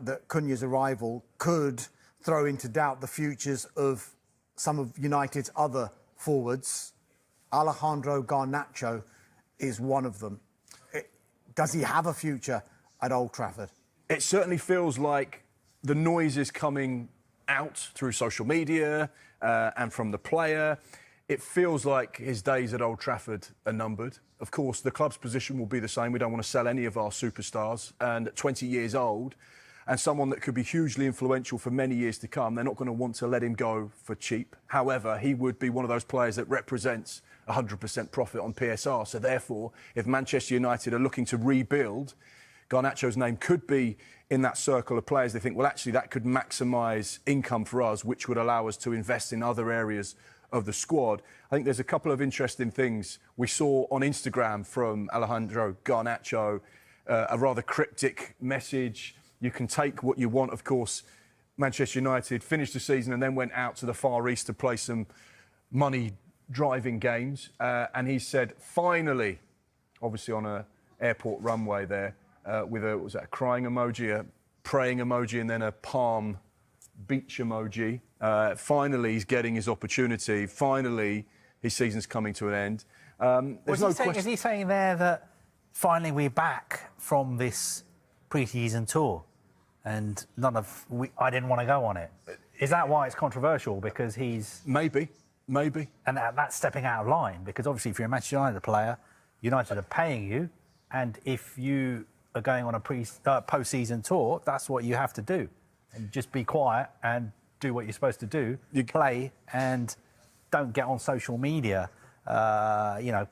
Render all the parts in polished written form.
that Cunha's arrival could throw into doubt the futures of some of United's other forwards. Alejandro Garnacho is one of them. Does he have a future at Old Trafford? It certainly feels like the noise is coming out through social media and from the player. It feels like his days at Old Trafford are numbered. Of course, the club's position will be the same. We don't want to sell any of our superstars. And at 20 years old, and someone that could be hugely influential for many years to come, they're not going to want to let him go for cheap. However, he would be one of those players that represents 100% profit on PSR. So therefore, if Manchester United are looking to rebuild, Garnacho's name could be in that circle of players. They think, well, actually, that could maximise income for us, which would allow us to invest in other areas of the squad. I think there's a couple of interesting things we saw on Instagram from Alejandro Garnacho, a rather cryptic message. You can take what you want. Of course, Manchester United finished the season and then went out to the Far East to play some money-driving games. And he said, finally, obviously on an airport runway there, with a, was that a crying emoji, a praying emoji, and then a palm beach emoji. Finally, he's getting his opportunity. Finally, his season's coming to an end. Is he saying there that finally we're back from this pre-season tour and I didn't want to go on it? Is that why it's controversial? Because he's... Maybe. And that's stepping out of line, because obviously if you're a Manchester United player, United are paying you, and if you are going on a post-season tour, that's what you have to do. And just be quiet and do what you're supposed to do. You play and don't get on social media,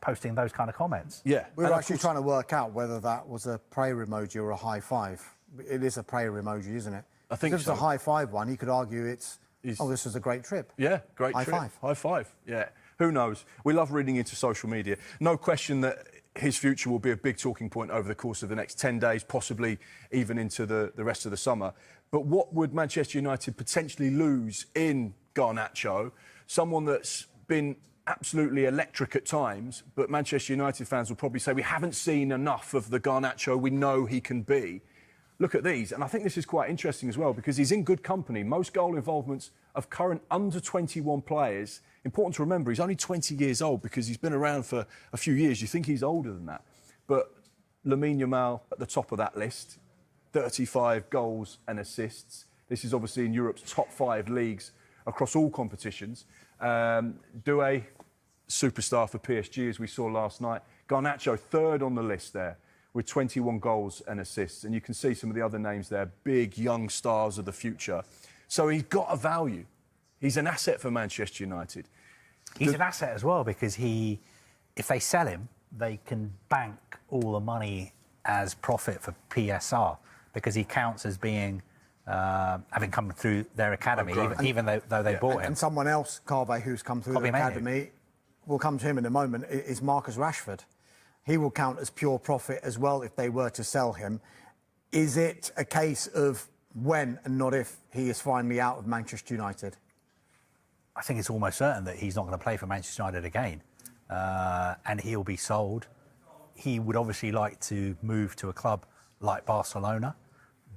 posting those kind of comments. Yeah. We were actually trying to work out whether that was a prayer emoji or a high five. It is a prayer emoji, isn't it? I think if it's a high five one, you could argue this was a great trip. Yeah, great high trip. High five. High five, yeah. Who knows? We love reading into social media. No question that his future will be a big talking point over the course of the next 10 days, possibly even into the rest of the summer. But what would Manchester United potentially lose in Garnacho? Someone that's been absolutely electric at times, but Manchester United fans will probably say we haven't seen enough of the Garnacho we know he can be. Look at these, and I think this is quite interesting as well, because he's in good company. Most goal involvements of current under-21 players. Important to remember, he's only 20 years old because he's been around for a few years. You think he's older than that. But Lamine Yamal at the top of that list, 35 goals and assists. This is obviously in Europe's top 5 leagues across all competitions. Doué, superstar for PSG, as we saw last night. Garnacho, third on the list there, with 21 goals and assists. And you can see some of the other names there, big young stars of the future. So he's got a value. He's an asset for Manchester United. He's an asset as well, because if they sell him, they can bank all the money as profit for PSR, because he counts as being having come through their academy, even though they bought him. And someone else, Kobbie, who's come through the academy, we'll come to him in a moment, is Marcus Rashford. He will count as pure profit as well if they were to sell him. Is it a case of when and not if he is finally out of Manchester United? I think it's almost certain that he's not going to play for Manchester United again, and he'll be sold. He would obviously like to move to a club like Barcelona,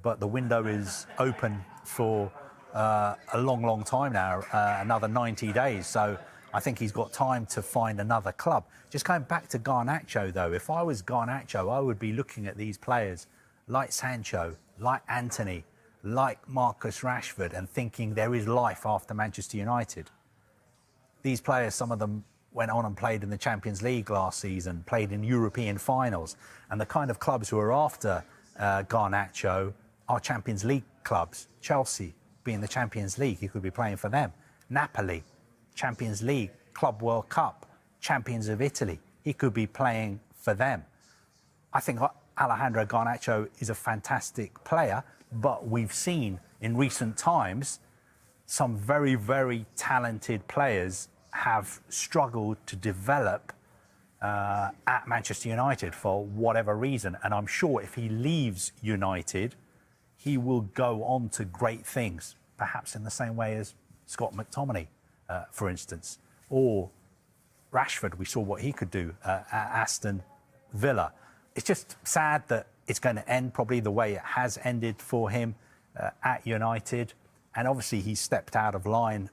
but the window is open for a long, long time now, another 90 days. So I think he's got time to find another club. Just going back to Garnacho, though, if I was Garnacho, I would be looking at these players like Sancho, like Anthony, like Marcus Rashford, and thinking there is life after Manchester United. These players, some of them went on and played in the Champions League last season, played in European finals, and the kind of clubs who are after Garnacho are Champions League clubs. Chelsea being the Champions League, he could be playing for them. Napoli, Champions League, Club World Cup, champions of Italy, he could be playing for them. I think Alejandro Garnacho is a fantastic player, but we've seen in recent times some very, very talented players have struggled to develop at Manchester United for whatever reason. And I'm sure if he leaves United, he will go on to great things, perhaps in the same way as Scott McTominay, for instance, or Rashford. We saw what he could do at Aston Villa. It's just sad that it's going to end probably the way it has ended for him at United, and obviously he stepped out of line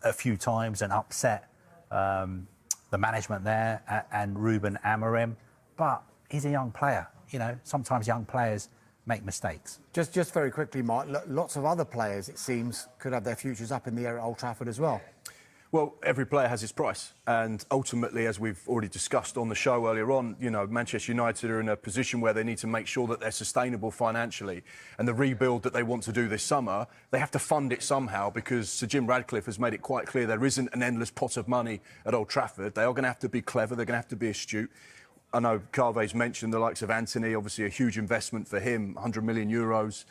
a few times and upset the management there and Rúben Amorim. But he's a young player. You know, sometimes young players make mistakes. Just very quickly, Mark, lots of other players, it seems, could have their futures up in the air at Old Trafford as well. Well, every player has its price, and ultimately, as we've already discussed on the show earlier on, you know, Manchester United are in a position where they need to make sure that they're sustainable financially, and the rebuild that they want to do this summer, they have to fund it somehow, because Sir Jim Ratcliffe has made it quite clear there isn't an endless pot of money at Old Trafford. They are going to have to be clever, they're going to have to be astute. I know Carve's mentioned the likes of Anthony, obviously a huge investment for him, 100 million euros.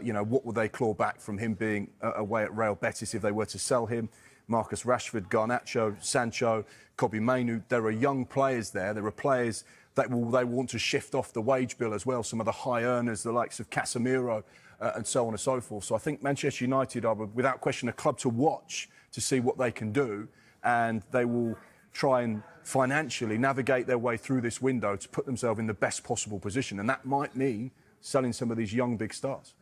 You know, what will they claw back from him being away at Real Betis if they were to sell him? Marcus Rashford, Garnacho, Sancho, Kobbie Mainoo. There are young players there. There are players that they want to shift off the wage bill as well. Some of the high earners, the likes of Casemiro and so on and so forth. So I think Manchester United are, without question, a club to watch to see what they can do. And they will try and financially navigate their way through this window to put themselves in the best possible position. And that might mean selling some of these young big stars.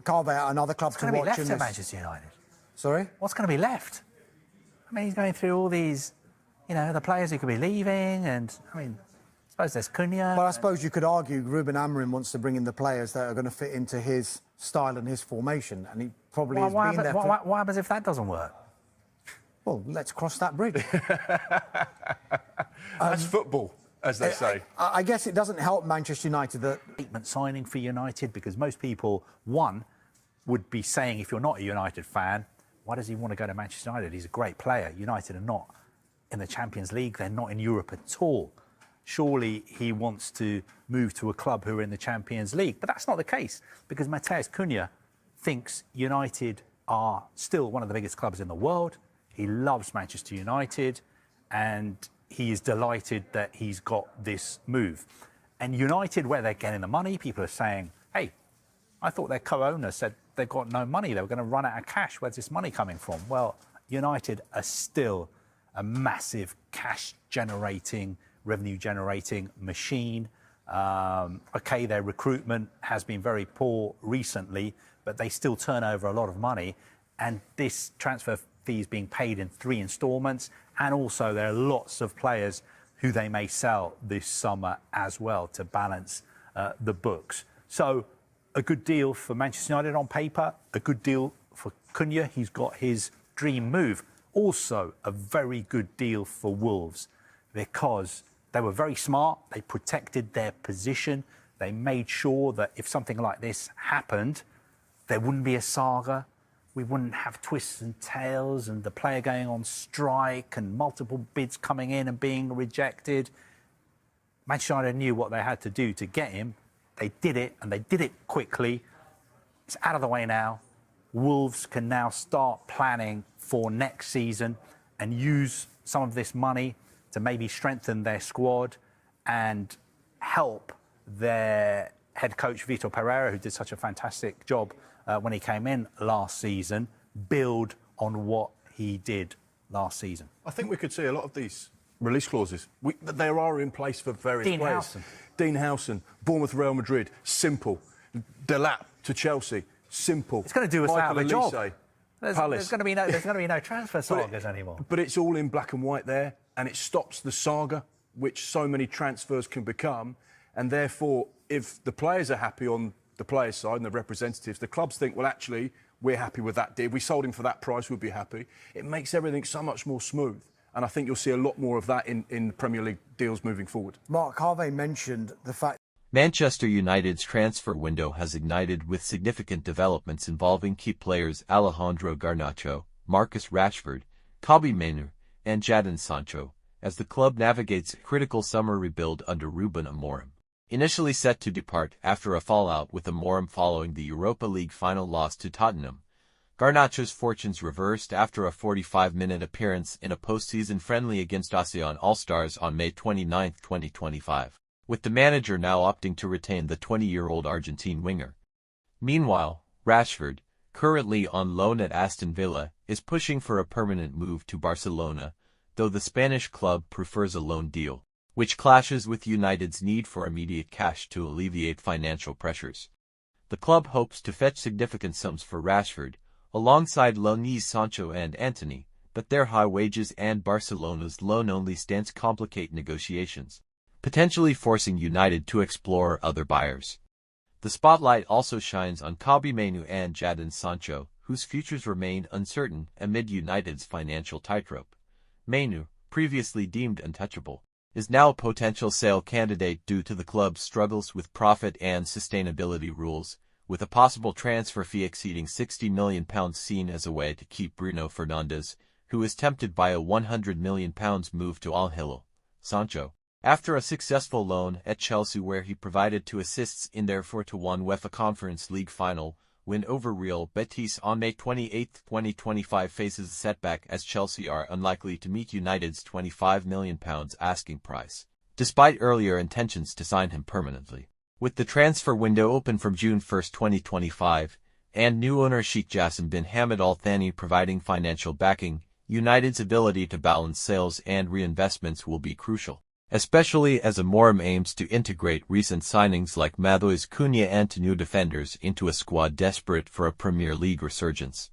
Carve another club to watch. What's going to be left at Manchester United? Sorry? What's going to be left? I mean, he's going through all these, you know, the players who could be leaving, and, I mean, I suppose there's Cunha. Well, I suppose you could argue Rúben Amorim wants to bring in the players that are going to fit into his style and his formation, and he probably has been there. What happens if that doesn't work? Well, let's cross that bridge. That's football, as they say. I guess it doesn't help Manchester United that... Statement signing for United, because most people, one, would be saying, if you're not a United fan, why does he want to go to Manchester United? He's a great player. United are not in the Champions League. They're not in Europe at all. Surely he wants to move to a club who are in the Champions League. But that's not the case, because Matheus Cunha thinks United are still one of the biggest clubs in the world. He loves Manchester United, and he is delighted that he's got this move. And United, where they're getting the money, people are saying, hey, I thought their co-owner said they've got no money. They were going to run out of cash. Where's this money coming from? Well, United are still a massive cash-generating, revenue-generating machine. OK, their recruitment has been very poor recently, but they still turn over a lot of money. And this transfer fee is being paid in 3 instalments. And also there are lots of players who they may sell this summer as well to balance the books. So a good deal for Manchester United on paper, a good deal for Cunha. He's got his dream move. Also a very good deal for Wolves, because they were very smart. They protected their position. They made sure that if something like this happened, there wouldn't be a saga. We wouldn't have twists and tails and the player going on strike and multiple bids coming in and being rejected. Manchester United knew what they had to do to get him. They did it, and they did it quickly. It's out of the way now. Wolves can now start planning for next season and use some of this money to maybe strengthen their squad and help their head coach, Vitor Pereira, who did such a fantastic job when he came in last season, build on what he did last season. I think we could see a lot of these release clauses. They are in place for various players. Dean Howson, Bournemouth, Real Madrid, simple. Delap to Chelsea, simple. It's going to do us out of a job. There's going to be no transfer sagas anymore. But it's all in black and white there, and it stops the saga, which so many transfers can become. And therefore, if the players are happy on the players' side and the representatives, the clubs think, well, actually, we're happy with that deal. We sold him for that price, we'd be happy. It makes everything so much more smooth. And I think you'll see a lot more of that in Premier League deals moving forward. Mark, Harvey mentioned the fact Manchester United's transfer window has ignited with significant developments involving key players Alejandro Garnacho, Marcus Rashford, Kobbie Mainoo, and Jadon Sancho, as the club navigates a critical summer rebuild under Rúben Amorim. Initially set to depart after a fallout with Amorim following the Europa League final loss to Tottenham, Garnacho's fortunes reversed after a 45-minute appearance in a postseason friendly against ASEAN All-Stars on May 29, 2025, with the manager now opting to retain the 20-year-old Argentine winger. Meanwhile, Rashford, currently on loan at Aston Villa, is pushing for a permanent move to Barcelona, though the Spanish club prefers a loan deal, which clashes with United's need for immediate cash to alleviate financial pressures. The club hopes to fetch significant sums for Rashford, alongside loanees Sancho and Antony, but their high wages and Barcelona's loan-only stance complicate negotiations, potentially forcing United to explore other buyers. The spotlight also shines on Kobbie Mainoo and Jadon Sancho, whose futures remain uncertain amid United's financial tightrope. Mainoo, previously deemed untouchable, is now a potential sale candidate due to the club's struggles with profit and sustainability rules, with a possible transfer fee exceeding £60 million seen as a way to keep Bruno Fernandes, who is tempted by a £100 million move to Al-Hilal. Sancho, after a successful loan at Chelsea where he provided 2 assists in their 4-1 UEFA Conference League final win over Real Betis on May 28, 2025, faces a setback as Chelsea are unlikely to meet United's £25 million asking price, despite earlier intentions to sign him permanently. With the transfer window open from June 1, 2025, and new owner Sheikh Jassim bin Hamad Al Thani providing financial backing, United's ability to balance sales and reinvestments will be crucial, especially as Amorim aims to integrate recent signings like Matheus Cunha and new defenders into a squad desperate for a Premier League resurgence.